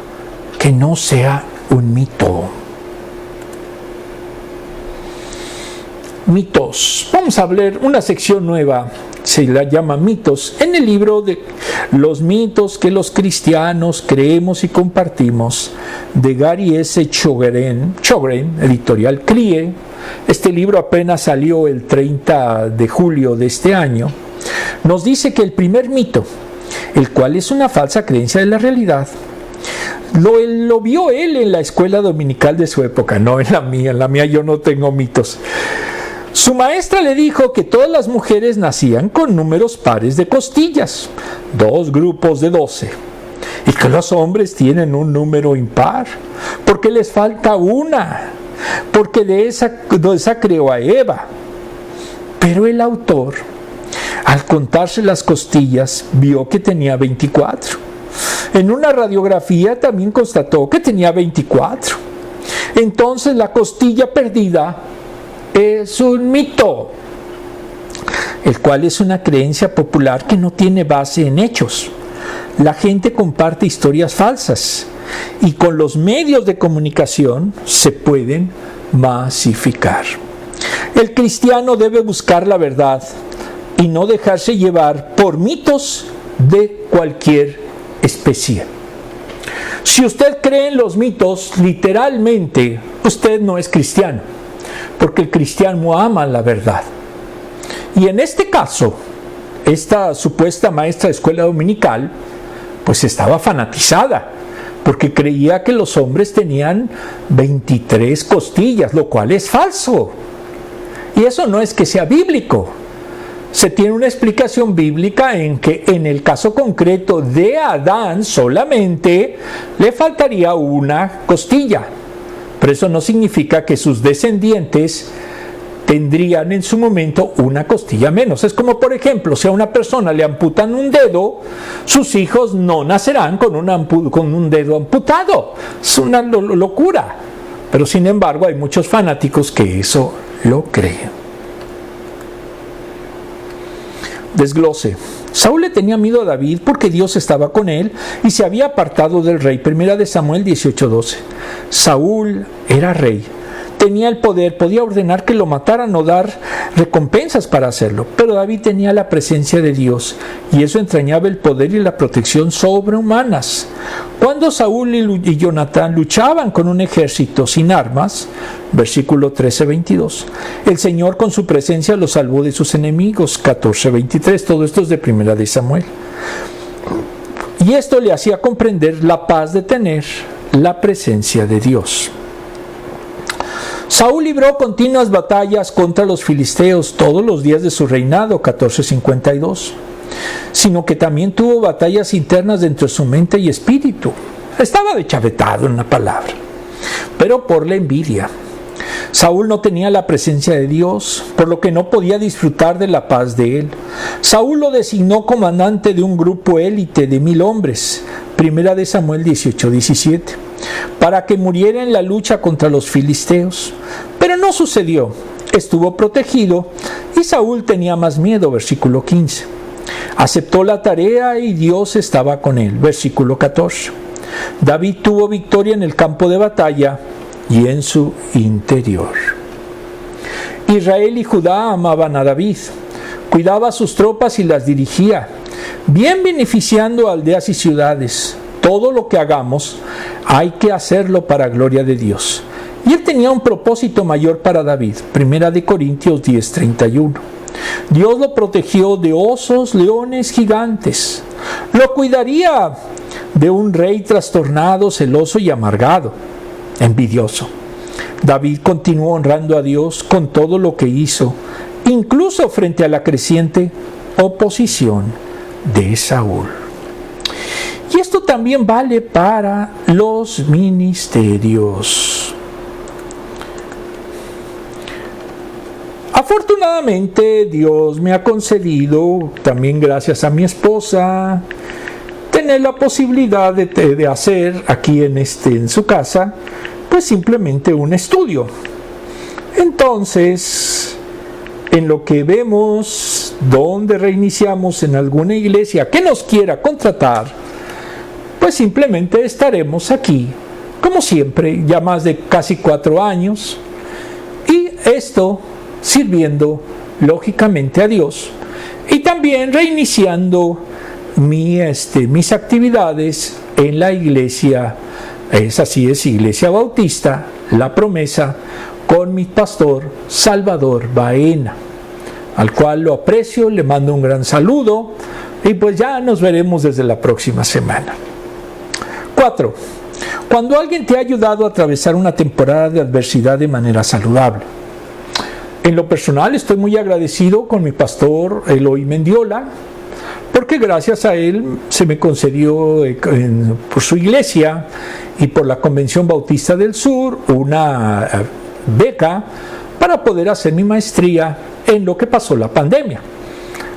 que no sea un mito. Mitos. Vamos a ver una sección nueva, se la llama mitos, en el libro de los mitos que los cristianos creemos y compartimos, de Gary S. Chogren, editorial CRIE. Este libro apenas salió el 30 de julio de este año. Nos dice que el primer mito el cual es una falsa creencia de la realidad. Lo vio él en la escuela dominical de su época, no en la mía. En la mía yo no tengo mitos. Su maestra le dijo que todas las mujeres nacían con números pares de costillas, 2 grupos de 12, y que los hombres tienen un número impar, porque les falta una, porque de esa creó a Eva. Pero el autor, al contarse las costillas, vio que tenía 24. En una radiografía también constató que tenía 24. Entonces la costilla perdida es un mito, el cual es una creencia popular que no tiene base en hechos. La gente comparte historias falsas y con los medios de comunicación se pueden masificar. El cristiano debe buscar la verdad y no dejarse llevar por mitos de cualquier especie. Si usted cree en los mitos, literalmente, usted no es cristiano, porque el cristiano ama la verdad. Y en este caso, esta supuesta maestra de escuela dominical, pues estaba fanatizada, porque creía que los hombres tenían 23 costillas, lo cual es falso. Y eso no es que sea bíblico. Se tiene una explicación bíblica en que en el caso concreto de Adán solamente le faltaría una costilla. Pero eso no significa que sus descendientes tendrían en su momento una costilla menos. Es como, por ejemplo, si a una persona le amputan un dedo, sus hijos no nacerán con un dedo amputado. Es una locura. Pero sin embargo hay muchos fanáticos que eso lo creen. Desglose. Saúl le tenía miedo a David porque Dios estaba con él y se había apartado del rey. Primera de Samuel 18:12. Saúl era rey, tenía el poder, podía ordenar que lo mataran o dar recompensas para hacerlo, pero David tenía la presencia de Dios y eso entrañaba el poder y la protección sobrehumanas. Cuando Saúl y Jonatán luchaban con un ejército sin armas, versículo 13-22, el Señor con su presencia los salvó de sus enemigos, 14-23, todo esto es de Primera de Samuel. Y esto le hacía comprender la paz de tener la presencia de Dios. Saúl libró continuas batallas contra los filisteos todos los días de su reinado, 14:52, sino que también tuvo batallas internas dentro de su mente y espíritu. Estaba deschavetado en una palabra, pero por la envidia. Saúl no tenía la presencia de Dios, por lo que no podía disfrutar de la paz de él. Saúl lo designó comandante de un grupo élite de 1000 hombres, Primera de Samuel 18-17, para que muriera en la lucha contra los filisteos. Pero no sucedió, estuvo protegido y Saúl tenía más miedo, versículo 15. Aceptó la tarea y Dios estaba con él, versículo 14. David tuvo victoria en el campo de batalla y en su interior. Israel y Judá amaban a David, cuidaba sus tropas y las dirigía, bien beneficiando a aldeas y ciudades. Todo lo que hagamos hay que hacerlo para gloria de Dios. Y él tenía un propósito mayor para David, Primera de Corintios 10:31. Dios lo protegió de osos, leones, gigantes. Lo cuidaría de un rey trastornado, celoso y amargado, envidioso. David continuó honrando a Dios con todo lo que hizo, incluso frente a la creciente oposición de Saúl. Y esto también vale para los ministerios. Afortunadamente, Dios me ha concedido, también gracias a mi esposa, tener la posibilidad de hacer aquí en su casa, pues simplemente un estudio. Entonces, en lo que vemos, donde reiniciamos en alguna iglesia que nos quiera contratar, pues simplemente estaremos aquí, como siempre, ya más de casi 4 años, y esto sirviendo lógicamente a Dios y también reiniciando mis actividades en la iglesia, Iglesia Bautista La Promesa, con mi pastor Salvador Baena, al cual lo aprecio, le mando un gran saludo, Y pues ya nos veremos desde la próxima semana. 4. Cuando alguien te ha ayudado a atravesar una temporada de adversidad de manera saludable. En lo personal estoy muy agradecido con mi pastor Eloy Mendiola, porque gracias a él se me concedió por su iglesia y por la Convención Bautista del Sur una beca para poder hacer mi maestría en lo que pasó la pandemia.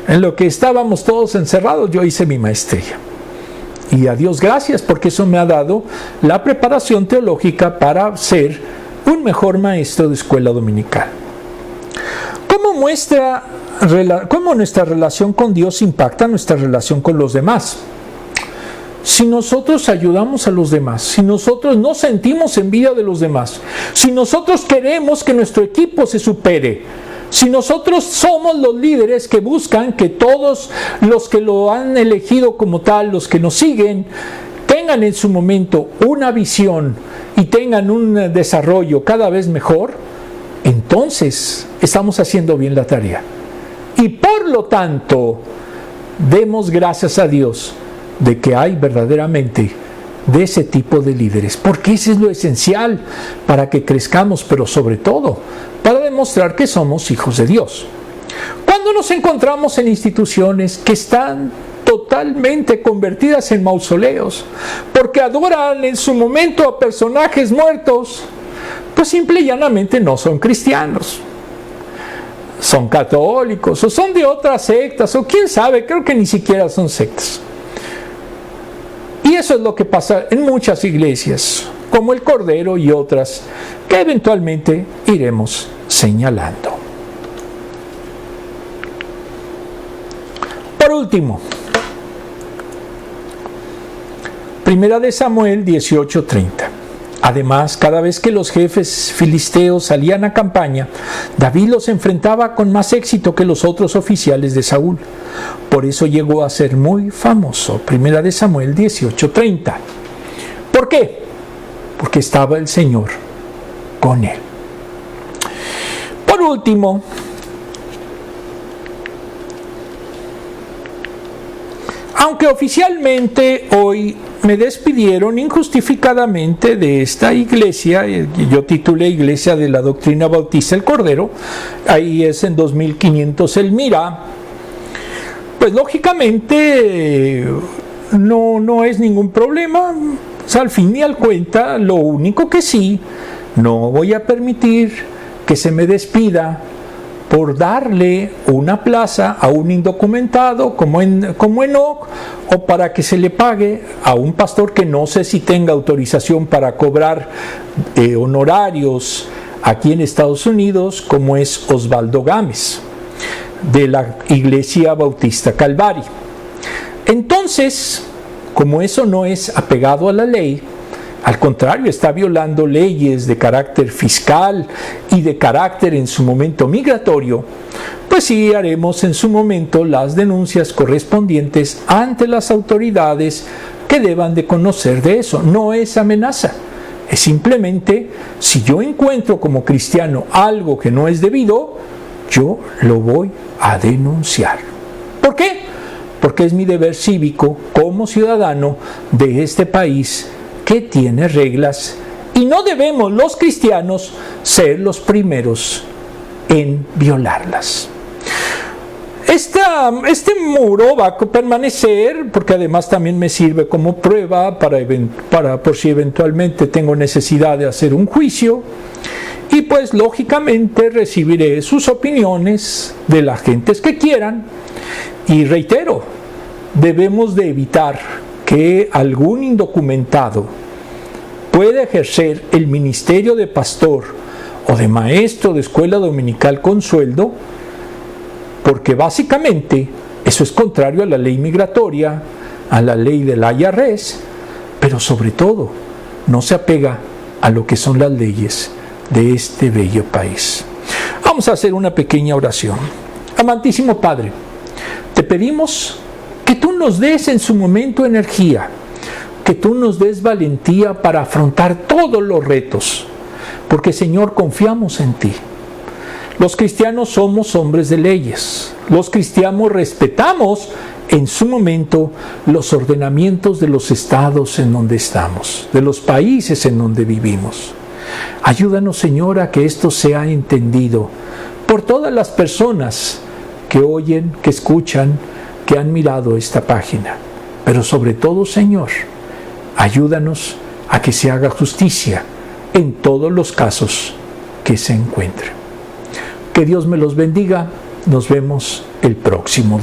En lo que estábamos todos encerrados, yo hice mi maestría. Y a Dios gracias, porque eso me ha dado la preparación teológica para ser un mejor maestro de escuela dominical. ¿Cómo nuestra relación con Dios impacta nuestra relación con los demás? Si nosotros ayudamos a los demás, si nosotros no sentimos envidia de los demás, si nosotros queremos que nuestro equipo se supere, si nosotros somos los líderes que buscan que todos los que lo han elegido como tal, los que nos siguen, tengan en su momento una visión y tengan un desarrollo cada vez mejor, entonces estamos haciendo bien la tarea. Y por lo tanto, demos gracias a Dios de que hay verdaderamente de ese tipo de líderes, porque eso es lo esencial para que crezcamos, pero sobre todo para demostrar que somos hijos de Dios. Cuando nos encontramos en instituciones que están totalmente convertidas en mausoleos, porque adoran en su momento a personajes muertos, pues simple y llanamente no son cristianos. Son católicos, o son de otras sectas, o quién sabe, creo que ni siquiera son sectas. Y eso es lo que pasa en muchas iglesias, como el Cordero y otras, que eventualmente iremos señalando. Por último, Primera de Samuel 18:30. Además, cada vez que los jefes filisteos salían a campaña, David los enfrentaba con más éxito que los otros oficiales de Saúl. Por eso llegó a ser muy famoso. Primera de Samuel 18:30. ¿Por qué? Porque estaba el Señor con él. Por último, aunque oficialmente hoy me despidieron injustificadamente de esta iglesia, yo titulé Iglesia de la Doctrina Bautista el Cordero, ahí es en 2500 Elmira, pues lógicamente no es ningún problema, pues al fin y al cuenta, lo único que sí, no voy a permitir que se me despida por darle una plaza a un indocumentado como Enoch, o para que se le pague a un pastor que no sé si tenga autorización para cobrar honorarios aquí en Estados Unidos, como es Osvaldo Gámez, de la Iglesia Bautista Calvary. Entonces, como eso no es apegado a la ley, al contrario, está violando leyes de carácter fiscal y de carácter en su momento migratorio, pues sí haremos en su momento las denuncias correspondientes ante las autoridades que deban de conocer de eso. No es amenaza, es simplemente si yo encuentro como cristiano algo que no es debido, yo lo voy a denunciar. ¿Por qué? Porque es mi deber cívico como ciudadano de este país que tiene reglas, y no debemos los cristianos ser los primeros en violarlas. Este muro va a permanecer, porque además también me sirve como prueba para por si eventualmente tengo necesidad de hacer un juicio, y pues lógicamente recibiré sus opiniones de las gentes que quieran. Y reitero, debemos de evitar que algún indocumentado pueda ejercer el ministerio de pastor o de maestro de escuela dominical con sueldo, porque básicamente eso es contrario a la ley migratoria, a la ley del IRS, pero sobre todo no se apega a lo que son las leyes de este bello país. Vamos a hacer una pequeña oración. Amantísimo Padre, te pedimos que tú nos des en su momento energía, que tú nos des valentía para afrontar todos los retos, porque Señor, confiamos en ti. Los cristianos somos hombres de leyes, los cristianos respetamos en su momento los ordenamientos de los estados en donde estamos, de los países en donde vivimos. Ayúdanos, Señor, a que esto sea entendido por todas las personas que oyen, que escuchan, que han mirado esta página. Pero sobre todo, Señor, ayúdanos a que se haga justicia en todos los casos que se encuentren. Que Dios me los bendiga. Nos vemos el próximo domingo.